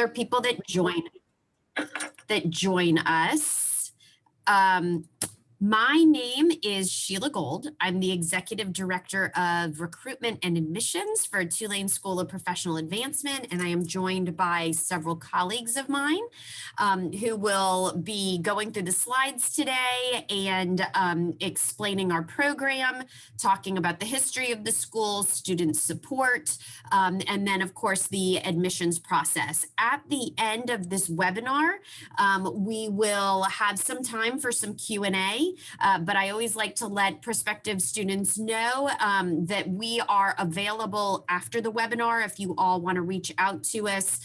other people that join us. My name is Sheila Gold. I'm the Executive Director of Recruitment and Admissions for Tulane School of Professional Advancement, and I am joined by several colleagues of mine who will be going through the slides today and explaining our program, talking about the history of the school, student support, and then, of course, the admissions process. At the end of this webinar, we will have some time for some Q&A. But I always like to let prospective students know that we are available after the webinar if you all want to reach out to us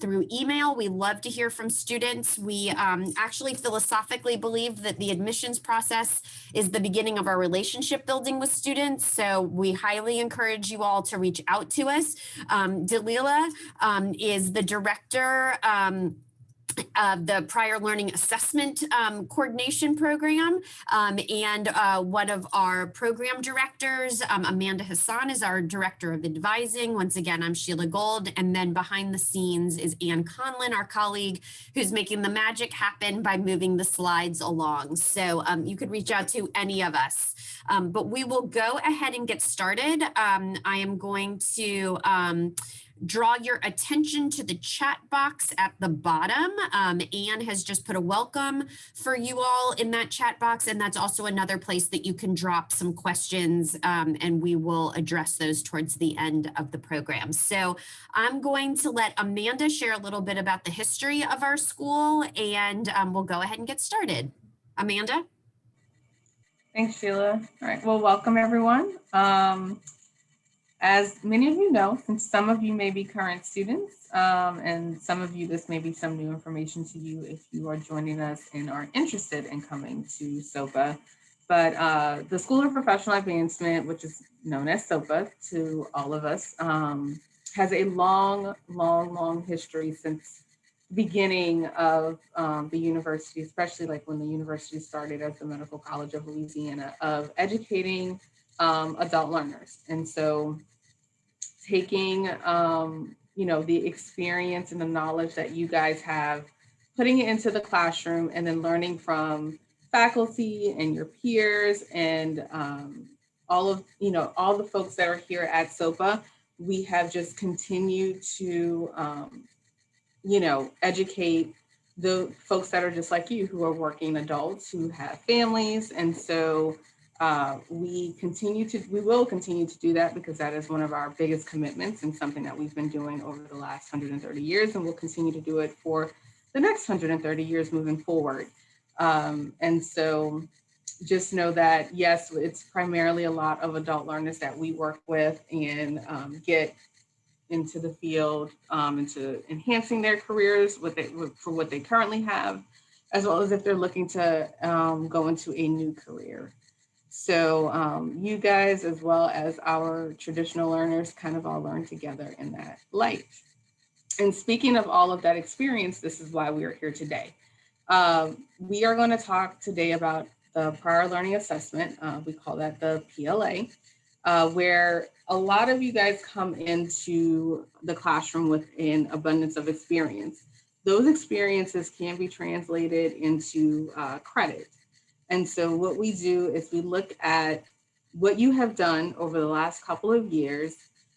through email. We love to hear from students. We actually philosophically believe that the admissions process is the beginning of our relationship building with students. So we highly encourage you all to reach out to us. Dalila is the director of the Prior Learning Assessment Coordination Program, and one of our program directors, Amanda Hassan, is our Director of Advising. Once again, I'm Sheila Gold, and then behind the scenes is Ann Conlin, our colleague, who's making the magic happen by moving the slides along. So you could reach out to any of us. But we will go ahead and get started. I am going to draw your attention to the chat box at the bottom. Anne has just put a welcome for you all in that chat box, and that's also another place that you can drop some questions, and we will address those towards the end of the program. So I'm going to let Amanda share a little bit about the history of our school, and we'll go ahead and get started. Amanda? Thanks, Sheila. All right, well, welcome everyone. As many of you know, since some of you may be current students, and some of you, this may be some new information to you if you are joining us and are interested in coming to SOPA. But the School of Professional Advancement, which is known as SOPA to all of us, has a long history since the beginning of the university, especially like when the university started as the Medical College of Louisiana, of educating adult learners. And so taking, the experience and the knowledge that you guys have, putting it into the classroom and then learning from faculty and your peers and all the folks that are here at SOPA, we have just continued to, educate the folks that are just like you, who are working adults, who have families. And so we will continue to do that, because that is one of our biggest commitments and something that we've been doing over the last 130 years, and we'll continue to do it for the next 130 years moving forward. And so just know that, yes, it's primarily a lot of adult learners that we work with and get into the field, into enhancing their careers for what they currently have, as well as if they're looking to go into a new career. So you guys, as well as our traditional learners, kind of all learn together in that light. And speaking of all of that experience, this is why we are here today. We are going to talk today about the Prior Learning Assessment. We call that the PLA, where a lot of you guys come into the classroom with an abundance of experience. Those experiences can be translated into credit. And so what we do is we look at what you have done over the last couple of years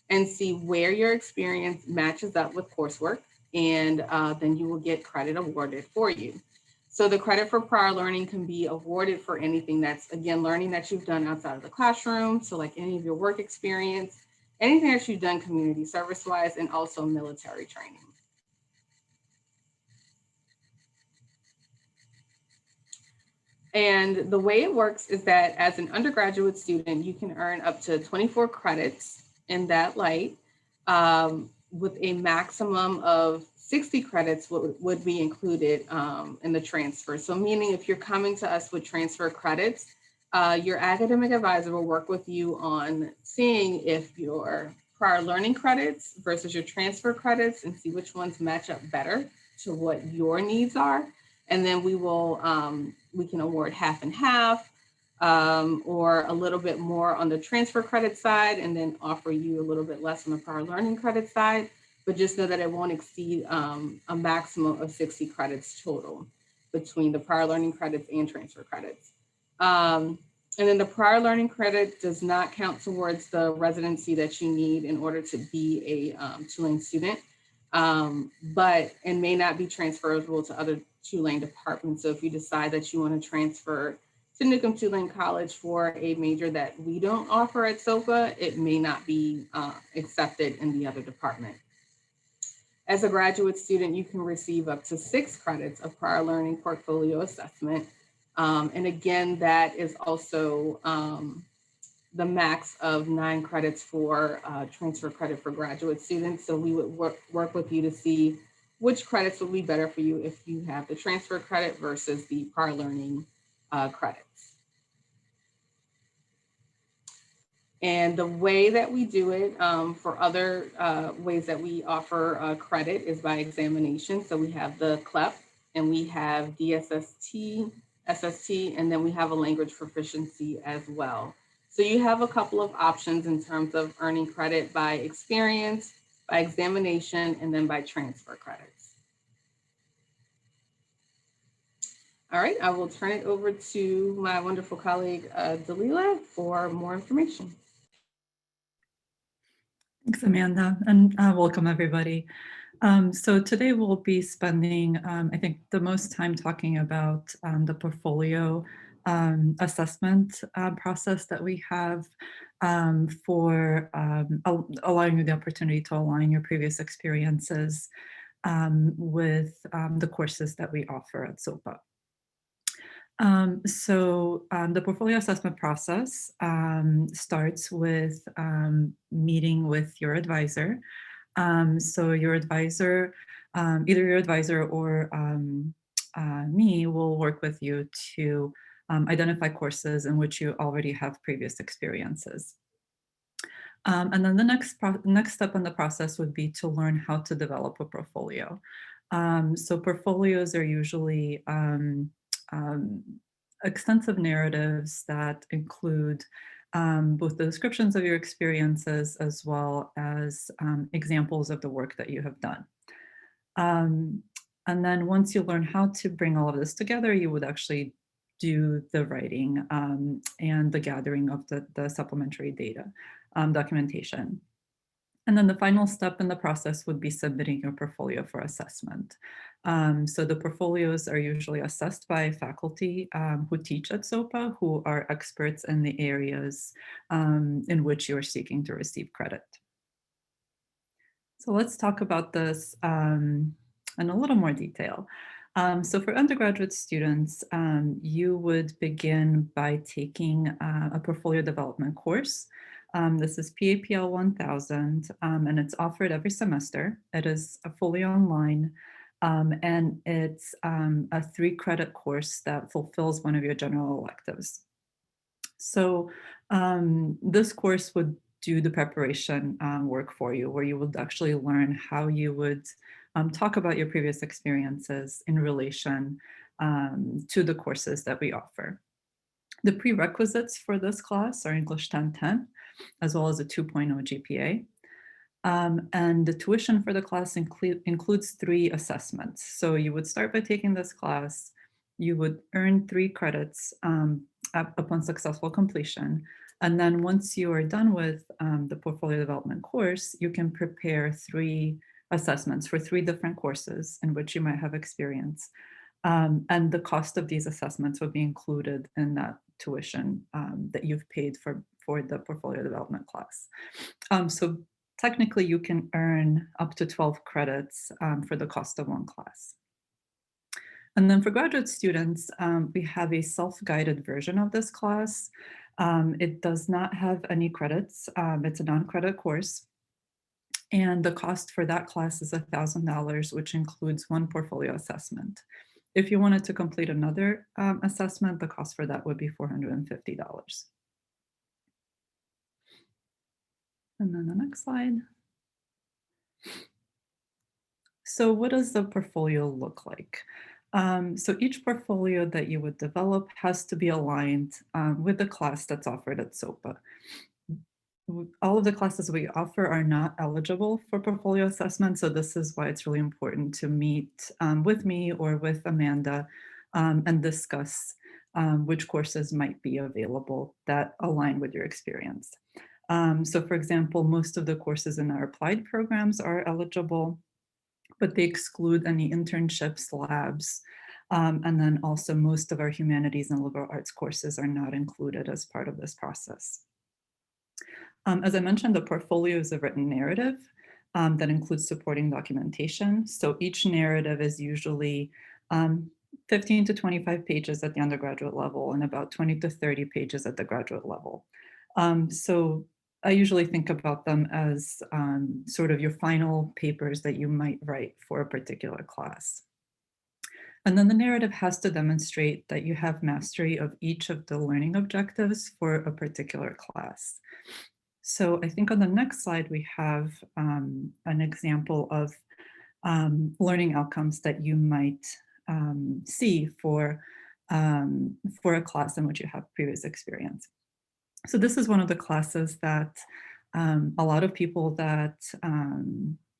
and see where your experience matches up with coursework, and then you will get credit awarded for you. So the credit for prior learning can be awarded for anything that's, again, learning that you've done outside of the classroom. So like any of your work experience, anything that you've done community service-wise, and also military training. And the way it works is that as an undergraduate student, you can earn up to 24 credits in that light, with a maximum of 60 credits would be included in the transfer. So meaning if you're coming to us with transfer credits, your academic advisor will work with you on seeing if your prior learning credits versus your transfer credits, and see which ones match up better to what your needs are. And then we can award half and half, or a little bit more on the transfer credit side, and then offer you a little bit less on the prior learning credit side. but just know that it won't exceed a maximum of 60 credits total between the prior learning credits and transfer credits. And then the prior learning credit does not count towards the residency that you need in order to be a Tulane student, but and may not be transferable to other Tulane departments. So if you decide that you want to transfer to Newcomb Tulane College for a major that we don't offer at SOPA, it may not be accepted in the other department. As a graduate student, you can receive up to 6 credits of prior learning portfolio assessment. And again, that is also the max of 9 credits for transfer credit for graduate students. So we would work with you to see which credits would be better for you if you have the transfer credit versus the prior learning credits. And the way that we do it for other ways that we offer credit is by examination. So we have the CLEP and we have DSST, SST, and then we have a language proficiency as well. So you have a couple of options in terms of earning credit by experience, by examination, and then by transfer credits. All right, I will turn it over to my wonderful colleague, Dalila, for more information. Thanks, Amanda, and welcome everybody. So today we'll be spending, I think, the most time talking about the portfolio assessment process that we have for allowing you the opportunity to align your previous experiences with the courses that we offer at SOPA. The portfolio assessment process starts with meeting with your advisor. So your advisor, either your advisor or me will work with you to identify courses in which you already have previous experiences. And then the next step in the process would be to learn how to develop a portfolio. So portfolios are usually extensive narratives that include both the descriptions of your experiences as well as examples of the work that you have done. And then once you learn how to bring all of this together, you would actually do the writing and the gathering of the supplementary data documentation. And then the final step in the process would be submitting your portfolio for assessment. So the portfolios are usually assessed by faculty who teach at SOPA, who are experts in the areas in which you're seeking to receive credit. So let's talk about this in a little more detail. So for undergraduate students, you would begin by taking a portfolio development course. This is PAPL 1000, and it's offered every semester. It is fully online, and it's a 3-credit course that fulfills one of your general electives. So this course would do the preparation work for you, where you would actually learn how you would talk about your previous experiences in relation to the courses that we offer. The prerequisites for this class are English 1010, as well as a 2.0 GPA. And the tuition for the class includes 3 assessments. So you would start by taking this class, you would earn 3 credits upon successful completion. And then once you are done with the portfolio development course, you can prepare 3 assessments for 3 different courses in which you might have experience. And the cost of these assessments would be included in that tuition that you've paid for the portfolio development class. So technically you can earn up to 12 credits for the cost of 1 class. And then for graduate students, we have a self-guided version of this class. It does not have any credits. It's a non-credit course. And the cost for that class is $1,000, which includes 1 portfolio assessment. If you wanted to complete another assessment, the cost for that would be $450. And then the next slide. So what does the portfolio look like? So each portfolio that you would develop has to be aligned with the class that's offered at SOPA. all of the classes we offer are not eligible for portfolio assessment. So this is why it's really important to meet with me or with Amanda and discuss which courses might be available that align with your experience. So for example, most of the courses in our applied programs are eligible, but they exclude any internships, labs, and then also most of our humanities and liberal arts courses are not included as part of this process. As I mentioned, the portfolio is a written narrative that includes supporting documentation. So each narrative is usually 15 to 25 pages at the undergraduate level and about 20 to 30 pages at the graduate level. So I usually think about them as sort of your final papers that you might write for a particular class. And then the narrative has to demonstrate that you have mastery of each of the learning objectives for a particular class. So I think on the next slide, we have an example of learning outcomes that you might see for a class in which you have previous experience. So this is one of the classes that a lot of people that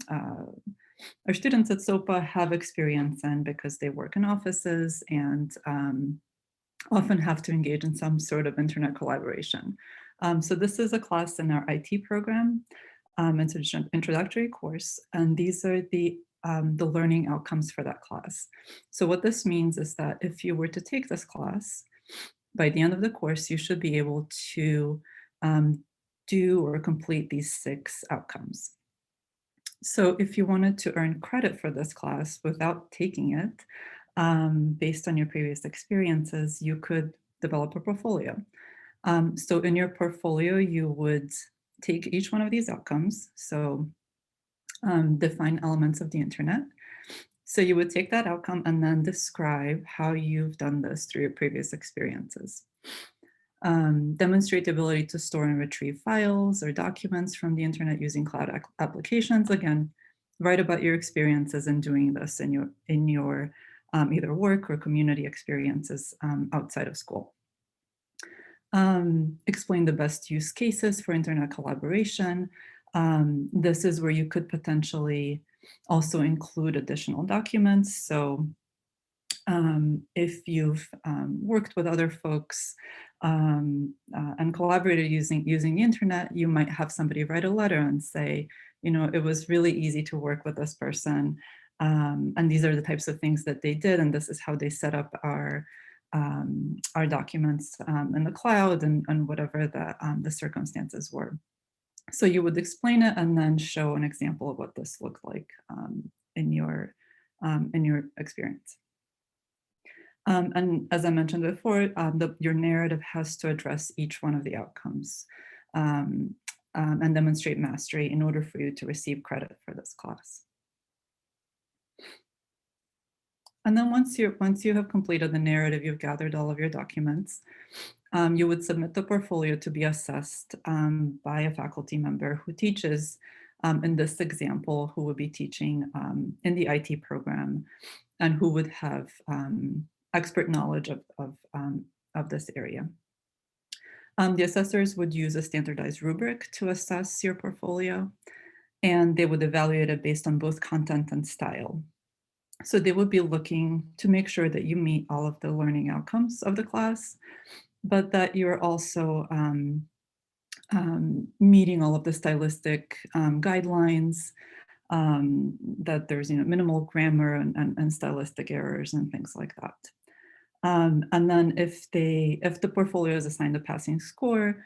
our students at SOPA have experience in because they work in offices and often have to engage in some sort of internet collaboration. So this is a class in our IT program. It's an introductory course, and these are the learning outcomes for that class. So what this means is that if you were to take this class, by the end of the course, you should be able to do or complete these 6 outcomes. So if you wanted to earn credit for this class without taking it, based on your previous experiences, you could develop a portfolio. So in your portfolio, you would take each one of these outcomes. So define elements of the internet. So you would take that outcome and then describe how you've done this through your previous experiences. Demonstrate the ability to store and retrieve files or documents from the internet using cloud applications. Again, write about your experiences in doing this in your either work or community experiences outside of school. Explain the best use cases for internet collaboration. This is where you could potentially also include additional documents. So if you've worked with other folks and collaborated using the internet, you might have somebody write a letter and say, you know, it was really easy to work with this person. And these are the types of things that they did. And this is how they set up our documents in the cloud and whatever the circumstances were. So you would explain it and then show an example of what this looked like in your experience. And as I mentioned before, your narrative has to address each one of the outcomes and demonstrate mastery in order for you to receive credit for this class. And then once you have completed the narrative, you've gathered all of your documents, you would submit the portfolio to be assessed by a faculty member who teaches, in this example, who would be teaching in the IT program and who would have expert knowledge of this area. The assessors would use a standardized rubric to assess your portfolio, and they would evaluate it based on both content and style. So they would be looking to make sure that you meet all of the learning outcomes of the class, but that you're also meeting all of the stylistic guidelines, that there's minimal grammar and stylistic errors and things like that. And then if the portfolio is assigned a passing score,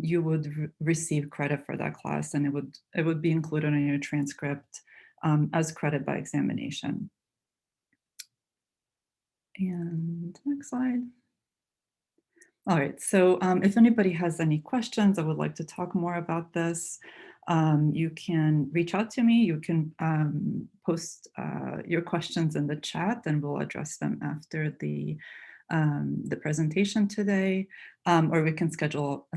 you would receive credit for that class, and it would be included in your transcript as credit by examination. And next slide. All right, so if anybody has any questions, I would like to talk more about this. You can reach out to me. You can post your questions in the chat, and we'll address them after the presentation today, or we can schedule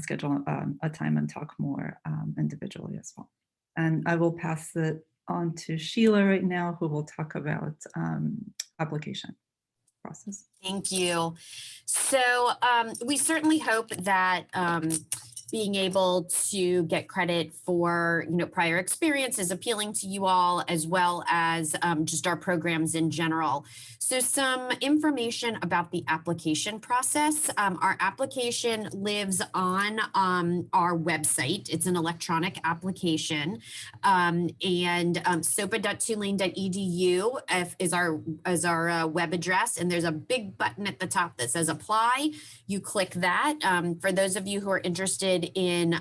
a time and talk more individually as well. And I will pass it on to Sheila right now, who will talk about application process. Thank you. So we certainly hope that being able to get credit for, prior experience is appealing to you all, as well as just our programs in general. So some information about the application process. Our application lives on our website. It's an electronic application, and sopa.tulane.edu is our web address, and there's a big button at the top that says apply. You click that. For those of you who are interested in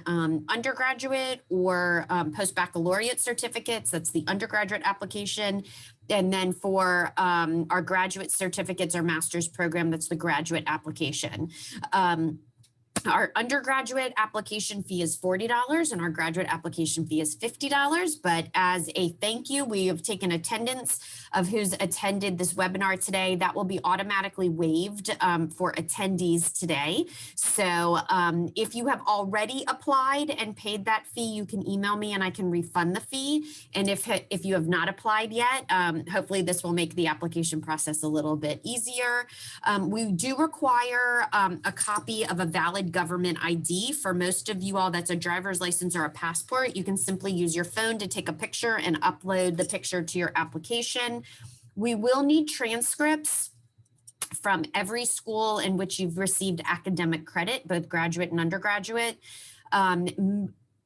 undergraduate or post-baccalaureate certificates, that's the undergraduate application. And then for our graduate certificates or master's program, that's the graduate application. Our undergraduate application fee is $40 and our graduate application fee is $50. But as a thank you, we have taken attendance of who's attended this webinar today. That will be automatically waived for attendees today. So if you have already applied and paid that fee, you can email me and I can refund the fee. And if you have not applied yet, hopefully this will make the application process a little bit easier. We do require a copy of a valid government ID. For most of you all, that's a driver's license or a passport. You can simply use your phone to take a picture and upload the picture to your application. We will need transcripts from every school in which you've received academic credit, both graduate and undergraduate.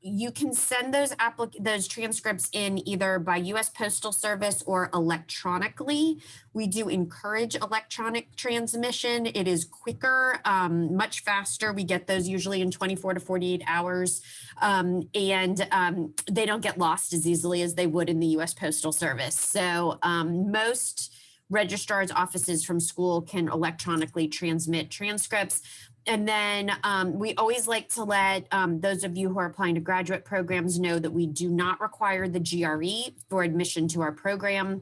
You can send those transcripts in either by U.S. Postal Service or electronically. We do encourage electronic transmission. It is quicker, much faster. We get those usually in 24 to 48 hours, and they don't get lost as easily as they would in the U.S. Postal Service. So most registrar's offices from school can electronically transmit transcripts. And then we always like to let those of you who are applying to graduate programs know that we do not require the GRE for admission to our program.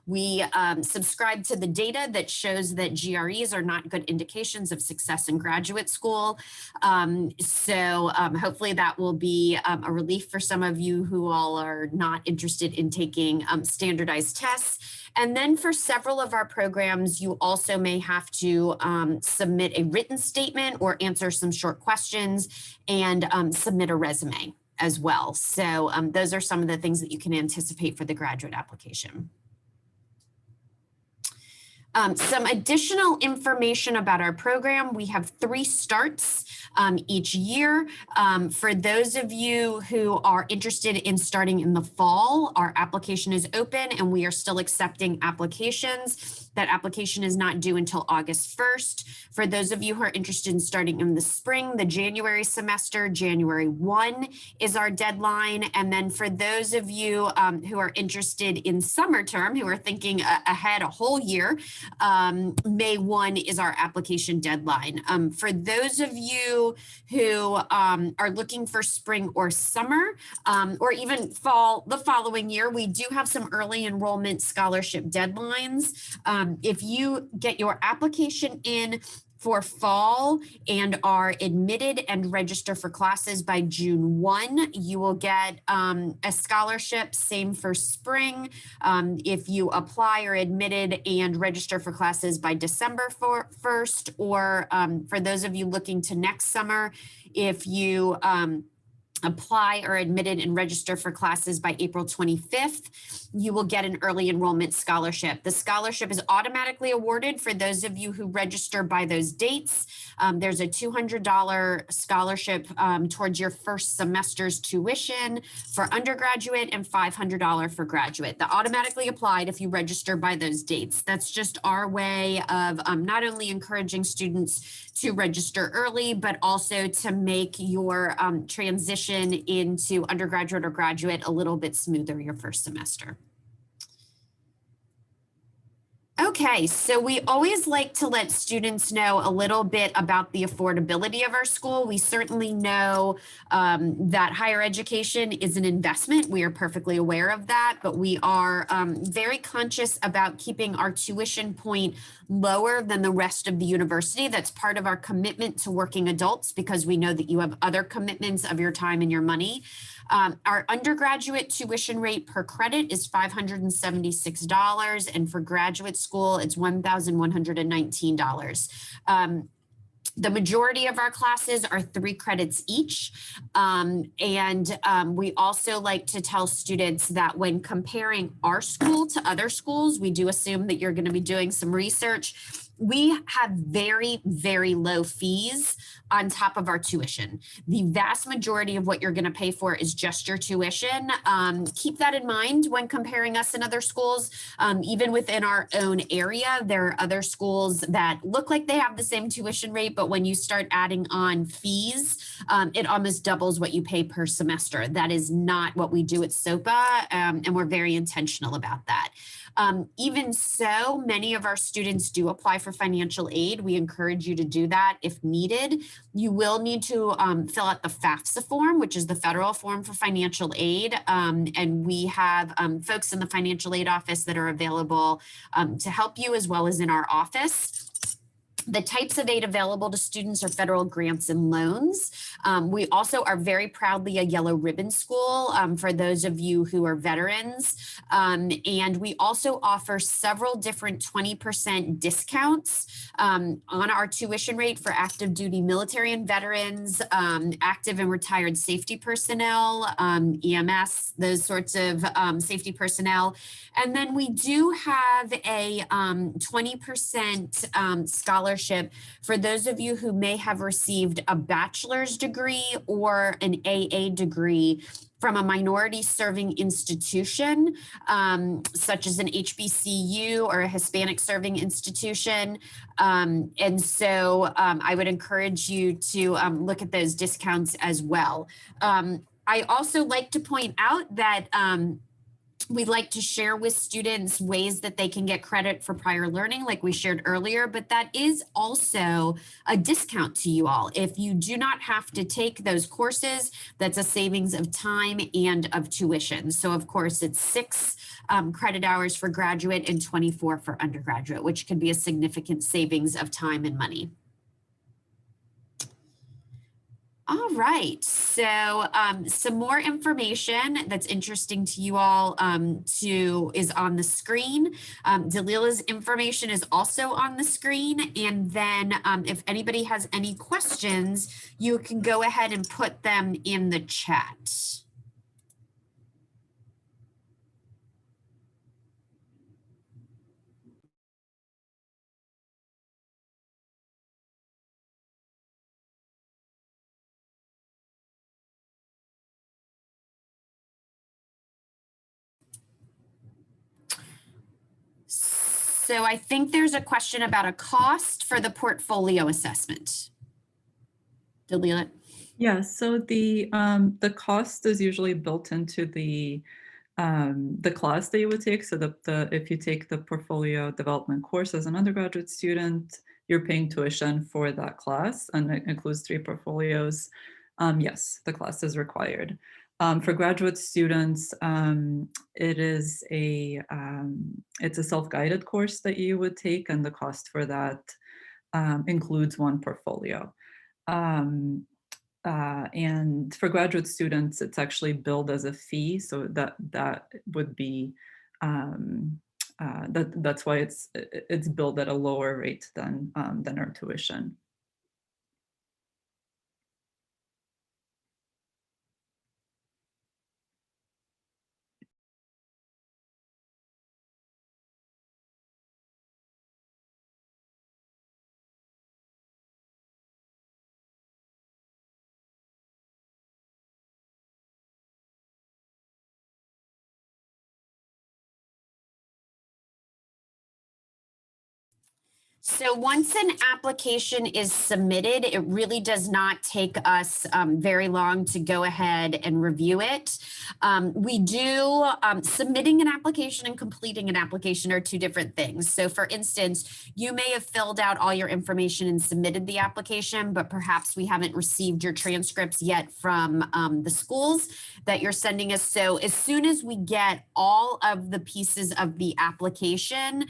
We subscribe to the data that shows that GREs are not good indications of success in graduate school. So hopefully that will be a relief for some of you who all are not interested in taking standardized tests. And then for several of our programs, you also may have to submit a written statement or answer some short questions and submit a resume as well. So those are some of the things that you can anticipate for the graduate application. Some additional information about our program. We have 3 starts each year. For those of you who are interested in starting in the fall, our application is open and we are still accepting applications. That application is not due until August 1st. For those of you who are interested in starting in the spring, the January semester, January 1 is our deadline. And then for those of you who are interested in summer term, who are thinking ahead a whole year, May 1 is our application deadline. For those of you who are looking for spring or summer, or even fall the following year, we do have some early enrollment scholarship deadlines. If you get your application in for fall and are admitted and register for classes by June 1, you will get a scholarship. Same for spring. If you apply or admitted and register for classes by December 1st, or for those of you looking to next summer, if you apply or admitted and register for classes by April 25th, you will get an early enrollment scholarship. The scholarship is automatically awarded for those of you who register by those dates. There's a $200 scholarship towards your first semester's tuition for undergraduate and $500 for graduate. That automatically applied if you register by those dates. That's just our way of not only encouraging students to register early, but also to make your transition into undergraduate or graduate a little bit smoother your first semester. Okay, so we always like to let students know a little bit about the affordability of our school. We certainly know that higher education is an investment. We are perfectly aware of that, but we are very conscious about keeping our tuition point lower than the rest of the university. That's part of our commitment to working adults, because we know that you have other commitments of your time and your money. Our undergraduate tuition rate per credit is $576, and for graduate school, it's $1,119. The majority of our classes are 3 credits each. We also like to tell students that when comparing our school to other schools, we do assume that you're going to be doing some research. We have very, very low fees on top of our tuition. The vast majority of what you're going to pay for is just your tuition. Keep that in mind when comparing us and other schools. Even within our own area, there are other schools that look like they have the same tuition rate, but when you start adding on fees, it almost doubles what you pay per semester. That is not what we do at SOPA, and we're very intentional about that. Even so, many of our students do apply for financial aid. We encourage you to do that if needed. You will need to fill out the FAFSA form, which is the federal form for financial aid. And we have folks in the financial aid office that are available to help you, as well as in our office. The types of aid available to students are federal grants and loans. We also are very proudly a yellow ribbon school for those of you who are veterans. And we also offer several different 20% discounts on our tuition rate for active duty military and veterans, active and retired safety personnel, EMS, those sorts of safety personnel. And then we do have a 20% scholarship for those of you who may have received a bachelor's degree or an AA degree from a minority serving institution, such as an HBCU or a Hispanic serving institution. And so I would encourage you to look at those discounts as well. I also like to point out that we like to share with students ways that they can get credit for prior learning, like we shared earlier, but that is also a discount to you all. If you do not have to take those courses, that's a savings of time and of tuition. So of course, it's 6 credit hours for graduate and 24 for undergraduate, which could be a significant savings of time and money. All right, so some more information that's interesting to you all is on the screen. Dalila's information is also on the screen. And then if anybody has any questions, you can go ahead and put them in the chat. So I think there's a question about a cost for the portfolio assessment. Dalila. Yeah, so the cost is usually built into the class that you would take. So if you take the portfolio development course as an undergraduate student, you're paying tuition for that class, and it includes 3 portfolios. Yes, the class is required. For graduate students, it's a self-guided course that you would take, and the cost for that includes 1 portfolio. And for graduate students, it's actually billed as a fee, so that would be that's why it's billed at a lower rate than our tuition. So once an application is submitted, it really does not take us very long to go ahead and review it. We do submitting an application and completing an application are 2 different things. So for instance, you may have filled out all your information and submitted the application, but perhaps we haven't received your transcripts yet from the schools that you're sending us. So as soon as we get all of the pieces of the application,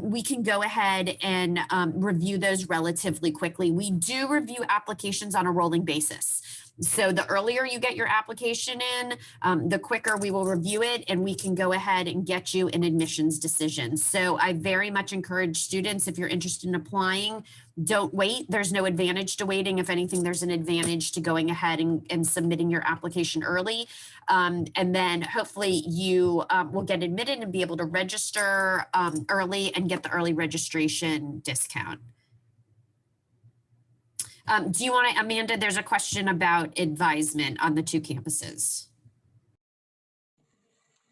we can go ahead and review those relatively quickly. We do review applications on a rolling basis. So the earlier you get your application in, the quicker we will review it and we can go ahead and get you an admissions decision. So I very much encourage students, if you're interested in applying, don't wait. There's no advantage to waiting. If anything, there's an advantage to going ahead and submitting your application early. And then hopefully you will get admitted and be able to register early and get the early registration discount. Do you want to, Amanda, there's a question about advisement on the 2 campuses.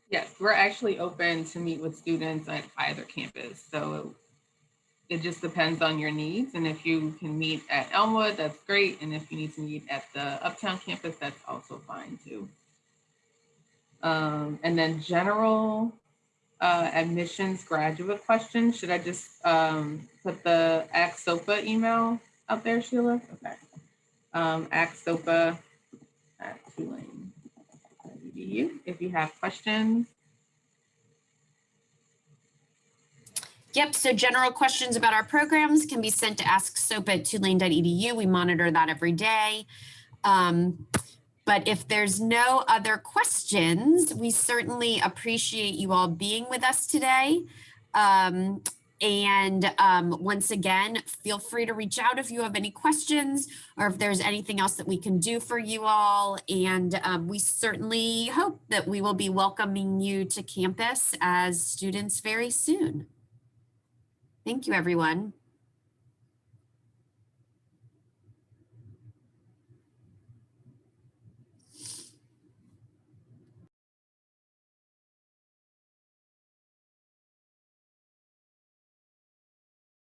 Yes, we're actually open to meet with students at either campus. So it just depends on your needs. And if you can meet at Elmwood, that's great. And if you need to meet at the Uptown campus, that's also fine too. And then general admissions graduate questions. Should I just put the Ask SOPA email out there, Sheila? Okay. Ask SOPA at Tulane.edu if you have questions. Yep, so general questions about our programs can be sent to asksopa@tulane.edu. We monitor that every day. But if there's no other questions, we certainly appreciate you all being with us today. Once again, feel free to reach out if you have any questions or if there's anything else that we can do for you all. And we certainly hope that we will be welcoming you to campus as students very soon. Thank you, everyone.